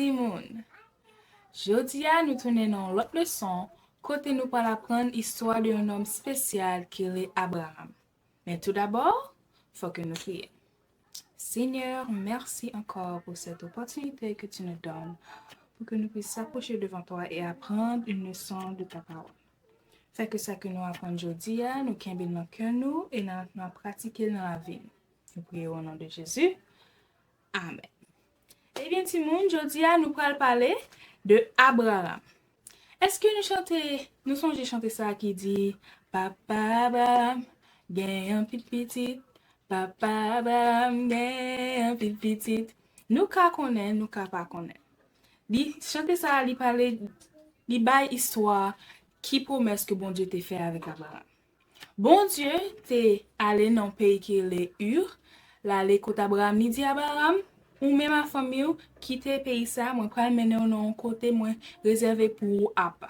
Timoun. Jodi a nous tournons l'autre leçon, côté nous pour apprendre l'histoire d'un homme spécial qui est Abraham. Mais tout d'abord, il faut que nous prions. Seigneur, merci encore pour cette opportunité que tu nous donnes pour que nous puissions s'approcher devant toi et apprendre une leçon de ta parole. Fais que ça que nous apprenons aujourd'hui, nous cambions nos cœurs nous et nous pratiquer dans la vie. Nous prions au nom de Jésus. Amen. Eh bien, Timoun, aujourd'hui, nous allons parler de Abraham. Est-ce que nous songeons chanter ça qui dit Papa Abraham, gagne un petit, Papa Abraham, gagne un petit. Nous ka connaître, nous ka pas connaître. Li chanter ça, li parler, li bay histoire qui promesse que bon Dieu t'a fait avec Abraham. Bon Dieu t'est allé dans le pays qui est Ur, là les côté Abraham, ni dit Abraham, ou même ma famille quitter pays ça, moi pral mener dans côté moi réservé pour Abba.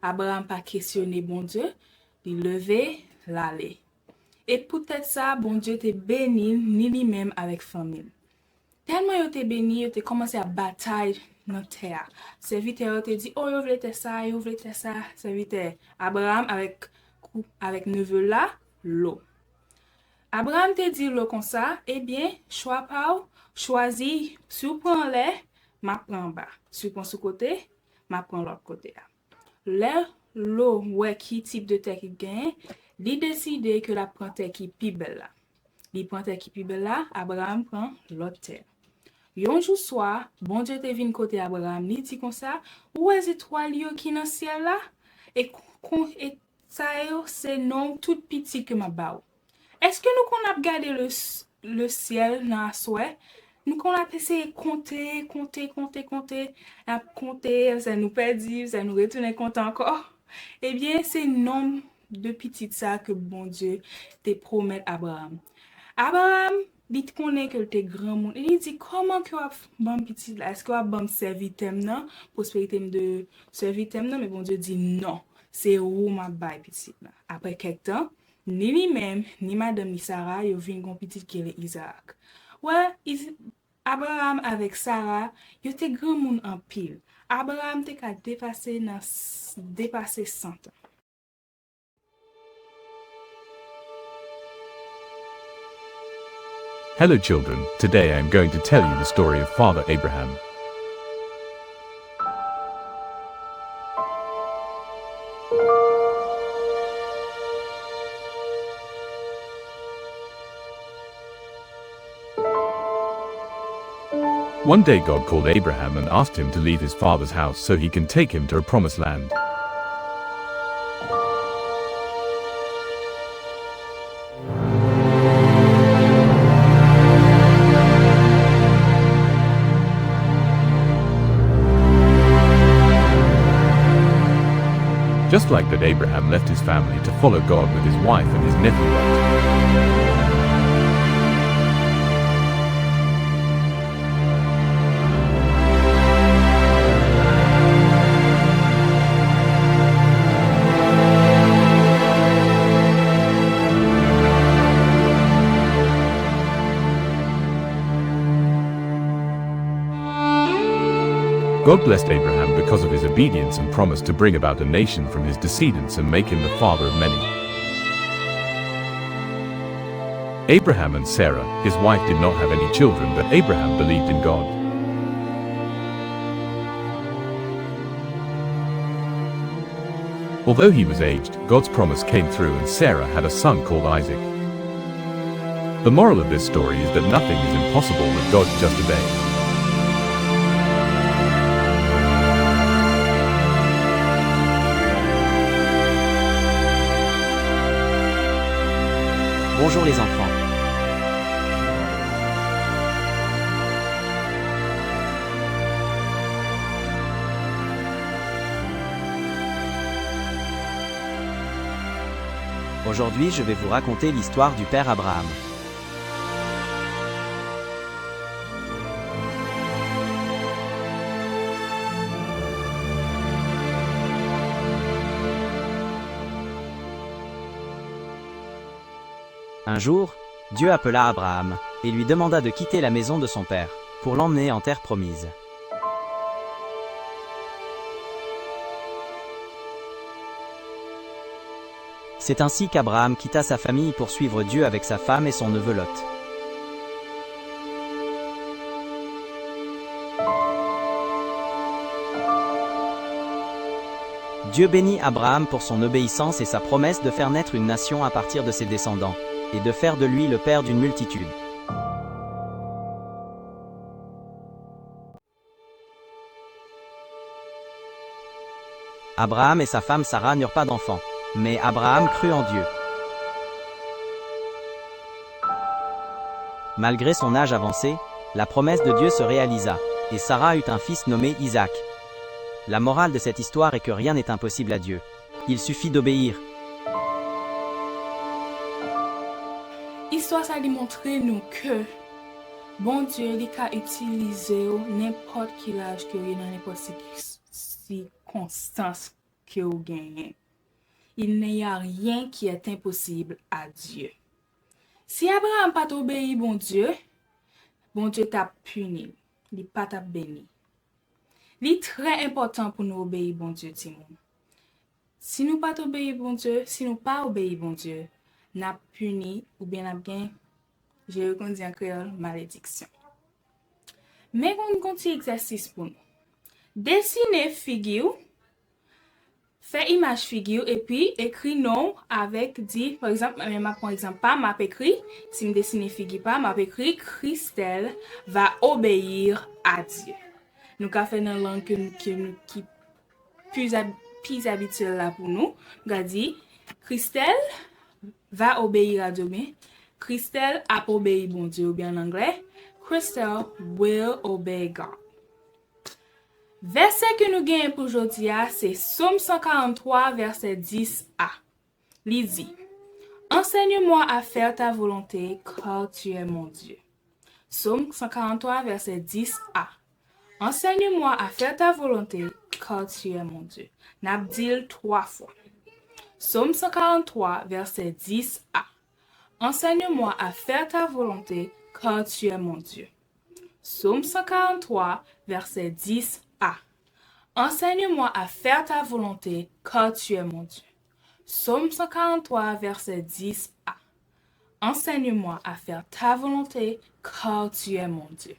Abraham pas questionné bon Dieu, il levé l'aller. Et peut-être ça bon Dieu t'est béni ni lui-même avec famille. Tellement il t'est béni, il t'est commencé à bataille dans terre. Serviteur te dit oh, yo vle ça. Serviteur Abraham avec neveu là, l'eau. Abraham te dit l'eau comme ça, eh bien, choisis, si vous prenez ma prends bas. Si vous prenez sous côté, ma prends l'autre côté. L'eau, ouais, qui type de terre qui gagne, il décide que la prend terre qui pi belle là. Il prend terre qui pi belle là, Abraham prend l'autre terre. Yon jour soir, bon Dieu te vient côté Abraham, il dit comme ça, où est étoile yo qui dans le ciel là? Et ça c'est non tout petit que ma ba. Est-ce que nous qu'on a regardé le ciel dans la soirée? Nous qu'on a essayé de compter, ça nous perdit, ça nous retourne compte encore. Eh bien, c'est nombre de petites ça que bon Dieu te promet à Abraham. Abraham dit qu'on est que t'es grand monde. Il dit comment que bon petit là, est-ce que bon serviteur non, prospérité de serviteur non, mais bon Dieu dit non. C'est où ma bail petit là. Après quelques temps, ni lui-même, ni madame ni Sarah, ils viennent un petit qui est Isaac. Ouais, Abraham avec Sarah, ils étaient grand monde en pile. Abraham t'es qu'à dépasser 100 ans. Hello children, today I am going to tell you the story of Father Abraham. One day God called Abraham and asked him to leave his father's house so he can take him to a promised land. Just like that, Abraham left his family to follow God with his wife and his nephew Lot. God blessed Abraham because of his obedience and promised to bring about a nation from his descendants and make him the father of many. Abraham and Sarah, his wife, did not have any children, but Abraham believed in God. Although he was aged, God's promise came through and Sarah had a son called Isaac. The moral of this story is that nothing is impossible with God, just obey. Bonjour les enfants. Aujourd'hui, je vais vous raconter l'histoire du père Abraham. Un jour, Dieu appela Abraham et lui demanda de quitter la maison de son père pour l'emmener en terre promise. C'est ainsi qu'Abraham quitta sa famille pour suivre Dieu avec sa femme et son neveu Lot. Dieu bénit Abraham pour son obéissance et sa promesse de faire naître une nation à partir de ses descendants, et de faire de lui le père d'une multitude. Abraham et sa femme Sarah n'eurent pas d'enfants, mais Abraham crut en Dieu. Malgré son âge avancé, la promesse de Dieu se réalisa, et Sarah eut un fils nommé Isaac. La morale de cette histoire est que rien n'est impossible à Dieu. Il suffit d'obéir. Histoire ça démontre nous que bon Dieu il a utilisé n'importe quel âge que dans n'importe circonstance que vous gagnez. Il n'y a rien qui est impossible à Dieu. Si Abraham pas obéi bon Dieu t'a puni, il pas t'a béni. C'est très important pour nous obéir bon Dieu Timon. Si nous pas obéir bon Dieu, si nous pas obéir bon Dieu, n'a puni ou bien n'a bien, je dit en créole, malédiction. Mais on continue exercice pour nous. Dessiner figure, faire image figure et puis écrit nom avec dit, par exemple, pas, m'a écrit, si je dessine figure pas, m'a écrit Christelle va obéir à Dieu. Nous avons fait une langue qui plus habituelle là pour nous. Nous avons dit Christelle va obéir à Dieu. Mais Christelle a obéi bon Dieu, ou bien en anglais, Christelle will obey God. Verset que nous gagnons pour aujourd'hui, c'est Psaume 143, verset 10a. Il dit, enseigne-moi à faire ta volonté, car tu es mon Dieu. Psaume 143, verset 10a. Enseigne-moi à faire ta volonté, car tu es mon Dieu. N'abdil 3 fois. Psaume 143, verset 10a. Enseigne-moi à faire ta volonté, car tu es mon Dieu. Psaume 143, verset 10a. Enseigne-moi à faire ta volonté, car tu es mon Dieu. Psaume 143, verset 10a. Enseigne-moi à faire ta volonté, car tu es mon Dieu.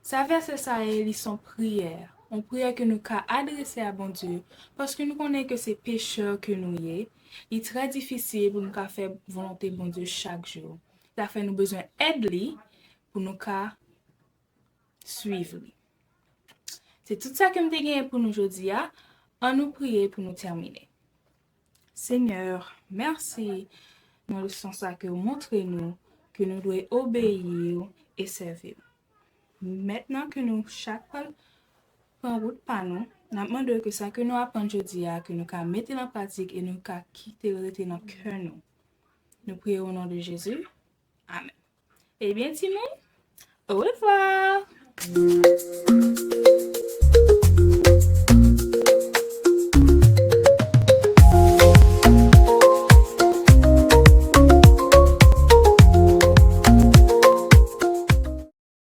Ça verset ça ils sont prières. On prière que nous qu'à adresser à bon Dieu parce que nous connaissons que c'est pécheurs que nous y est. Il est très difficile pour nous qu'à faire volonté bon Dieu chaque jour. Ça fait nous besoin d'aide pour nous qu'à suivre. C'est tout ça que nous avons pour nous aujourd'hui. On nous prier pour nous terminer. Seigneur, merci dans le sens que vous montrez-nous que nous devons obéir et servir. Maintenant que nous, chaque fois, prend route par nous, nous demandons que ça que nous apprenons aujourd'hui, que nous pouvons mettre en pratique et nous pouvons quitter le dans notre cœur. Nous prions au nom de Jésus. Amen. Eh bien, Timon, au revoir.